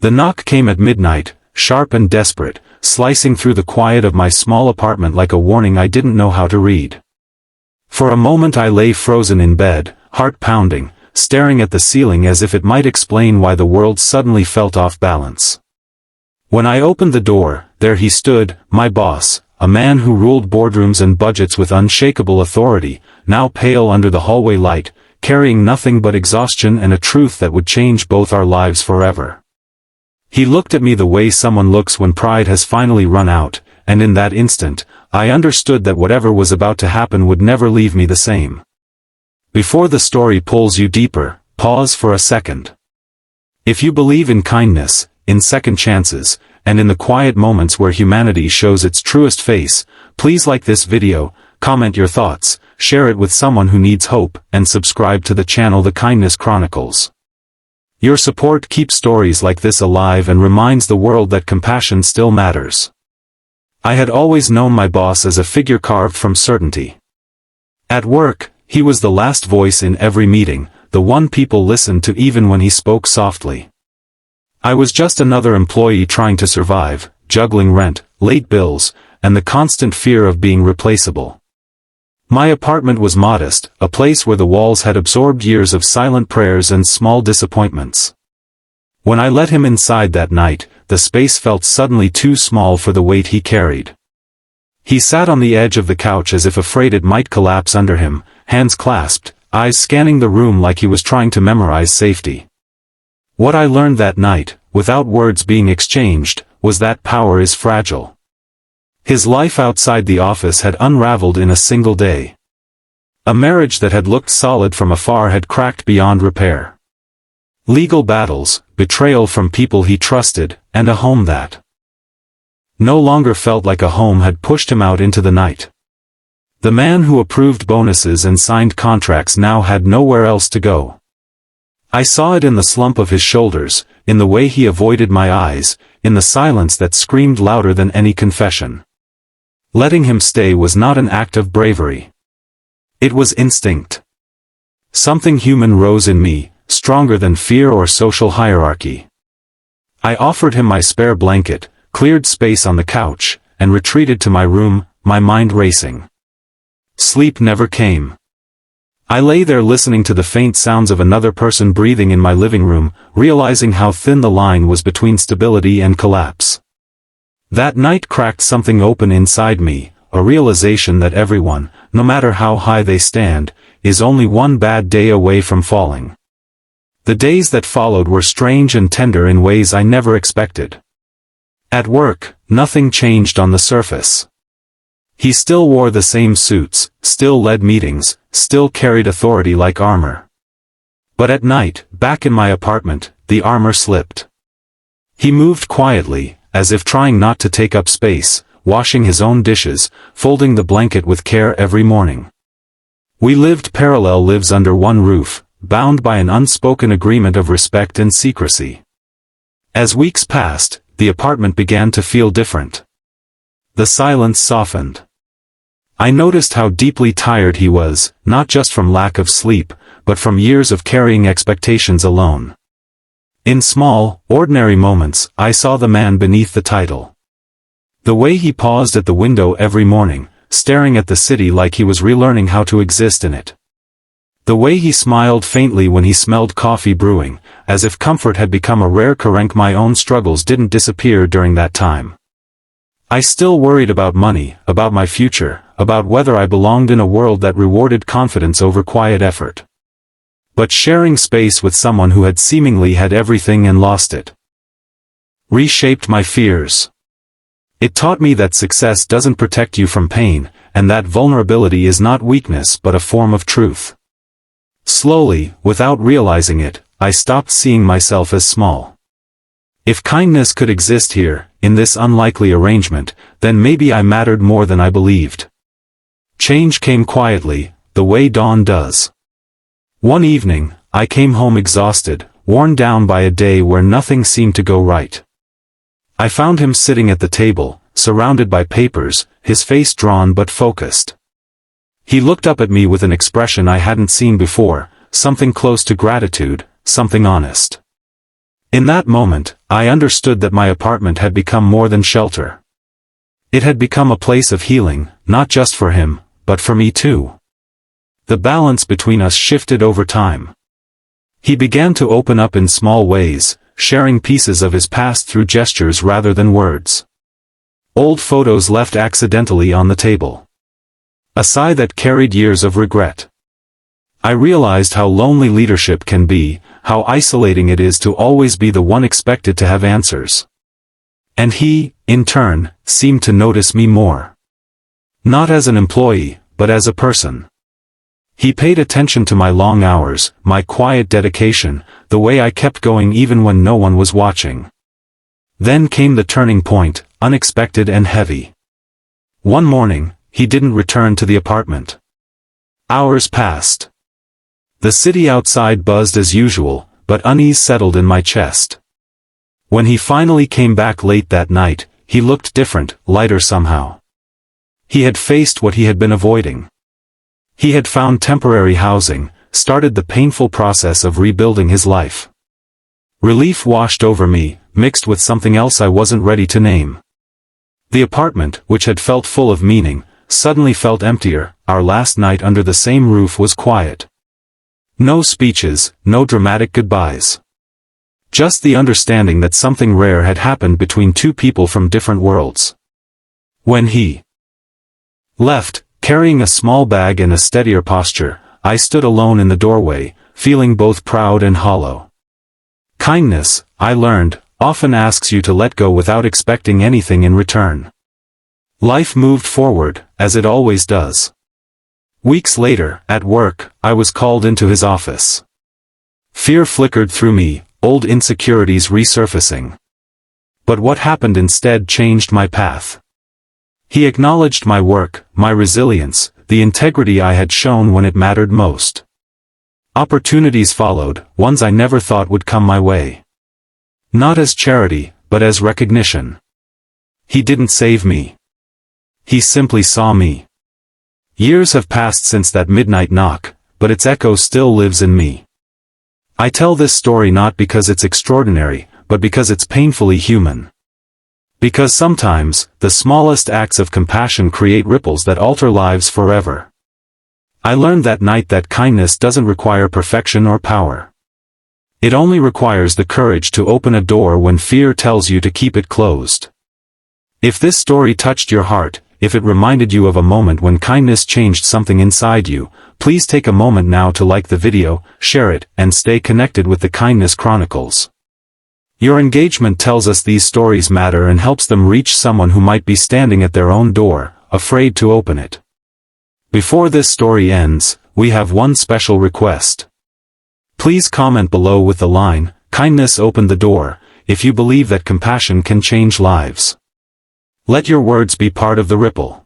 The knock came at midnight, sharp and desperate, slicing through the quiet of my small apartment like a warning I didn't know how to read. For a moment I lay frozen in bed, heart pounding, staring at the ceiling as if it might explain why the world suddenly felt off balance. When I opened the door, there he stood, my boss, a man who ruled boardrooms and budgets with unshakable authority, now pale under the hallway light, carrying nothing but exhaustion and a truth that would change both our lives forever. He looked at me the way someone looks when pride has finally run out, and in that instant, I understood that whatever was about to happen would never leave me the same. Before the story pulls you deeper, pause for a second. If you believe in kindness, in second chances, and in the quiet moments where humanity shows its truest face, please like this video, comment your thoughts, share it with someone who needs hope, and subscribe to the channel The Kindness Chronicles. Your support keeps stories like this alive and reminds the world that compassion still matters. I had always known my boss as a figure carved from certainty. At work, he was the last voice in every meeting, the one people listened to even when he spoke softly. I was just another employee trying to survive, juggling rent, late bills, and the constant fear of being replaceable. My apartment was modest, a place where the walls had absorbed years of silent prayers and small disappointments. When I let him inside that night, the space felt suddenly too small for the weight he carried. He sat on the edge of the couch as if afraid it might collapse under him, hands clasped, eyes scanning the room like he was trying to memorize safety. What I learned that night, without words being exchanged, was that power is fragile. His life outside the office had unraveled in a single day. A marriage that had looked solid from afar had cracked beyond repair. Legal battles, betrayal from people he trusted, and a home that no longer felt like a home had pushed him out into the night. The man who approved bonuses and signed contracts now had nowhere else to go. I saw it in the slump of his shoulders, in the way he avoided my eyes, in the silence that screamed louder than any confession. Letting him stay was not an act of bravery. It was instinct. Something human rose in me, stronger than fear or social hierarchy. I offered him my spare blanket, cleared space on the couch, and retreated to my room, my mind racing. Sleep never came. I lay there listening to the faint sounds of another person breathing in my living room, realizing how thin the line was between stability and collapse. That night cracked something open inside me, a realization that everyone, no matter how high they stand, is only one bad day away from falling. The days that followed were strange and tender in ways I never expected. At work, nothing changed on the surface. He still wore the same suits, still led meetings, still carried authority like armor. But at night, back in my apartment, the armor slipped. He moved quietly, as if trying not to take up space, washing his own dishes, folding the blanket with care every morning. We lived parallel lives under one roof, bound by an unspoken agreement of respect and secrecy. As weeks passed, the apartment began to feel different. The silence softened. I noticed how deeply tired he was, not just from lack of sleep, but from years of carrying expectations alone. In small, ordinary moments, I saw the man beneath the title. The way he paused at the window every morning, staring at the city like he was relearning how to exist in it. The way he smiled faintly when he smelled coffee brewing, as if comfort had become a rare currency. My own struggles didn't disappear during that time. I still worried about money, about my future, about whether I belonged in a world that rewarded confidence over quiet effort. But sharing space with someone who had seemingly had everything and lost it reshaped my fears. It taught me that success doesn't protect you from pain, and that vulnerability is not weakness but a form of truth. Slowly, without realizing it, I stopped seeing myself as small. If kindness could exist here, in this unlikely arrangement, then maybe I mattered more than I believed. Change came quietly, the way dawn does. One evening, I came home exhausted, worn down by a day where nothing seemed to go right. I found him sitting at the table, surrounded by papers, his face drawn but focused. He looked up at me with an expression I hadn't seen before, something close to gratitude, something honest. In that moment, I understood that my apartment had become more than shelter. It had become a place of healing, not just for him, but for me too. The balance between us shifted over time. He began to open up in small ways, sharing pieces of his past through gestures rather than words. Old photos left accidentally on the table. A sigh that carried years of regret. I realized how lonely leadership can be, how isolating it is to always be the one expected to have answers. And he, in turn, seemed to notice me more. Not as an employee, but as a person. He paid attention to my long hours, my quiet dedication, the way I kept going even when no one was watching. Then came the turning point, unexpected and heavy. One morning, he didn't return to the apartment. Hours passed. The city outside buzzed as usual, but unease settled in my chest. When he finally came back late that night, he looked different, lighter somehow. He had faced what he had been avoiding. He had found temporary housing, started the painful process of rebuilding his life. Relief washed over me, mixed with something else I wasn't ready to name. The apartment, which had felt full of meaning, suddenly felt emptier. Our last night under the same roof was quiet. No speeches, no dramatic goodbyes. Just the understanding that something rare had happened between two people from different worlds. When he left, carrying a small bag and a steadier posture, I stood alone in the doorway, feeling both proud and hollow. Kindness, I learned, often asks you to let go without expecting anything in return. Life moved forward, as it always does. Weeks later, at work, I was called into his office. Fear flickered through me, old insecurities resurfacing. But what happened instead changed my path. He acknowledged my work, my resilience, the integrity I had shown when it mattered most. Opportunities followed, ones I never thought would come my way. Not as charity, but as recognition. He didn't save me. He simply saw me. Years have passed since that midnight knock, but its echo still lives in me. I tell this story not because it's extraordinary, but because it's painfully human. Because sometimes, the smallest acts of compassion create ripples that alter lives forever. I learned that night that kindness doesn't require perfection or power. It only requires the courage to open a door when fear tells you to keep it closed. If this story touched your heart, if it reminded you of a moment when kindness changed something inside you, please take a moment now to like the video, share it, and stay connected with the Kindness Chronicles. Your engagement tells us these stories matter and helps them reach someone who might be standing at their own door, afraid to open it. Before this story ends, we have one special request. Please comment below with the line, "Kindness opened the door," if you believe that compassion can change lives. Let your words be part of the ripple.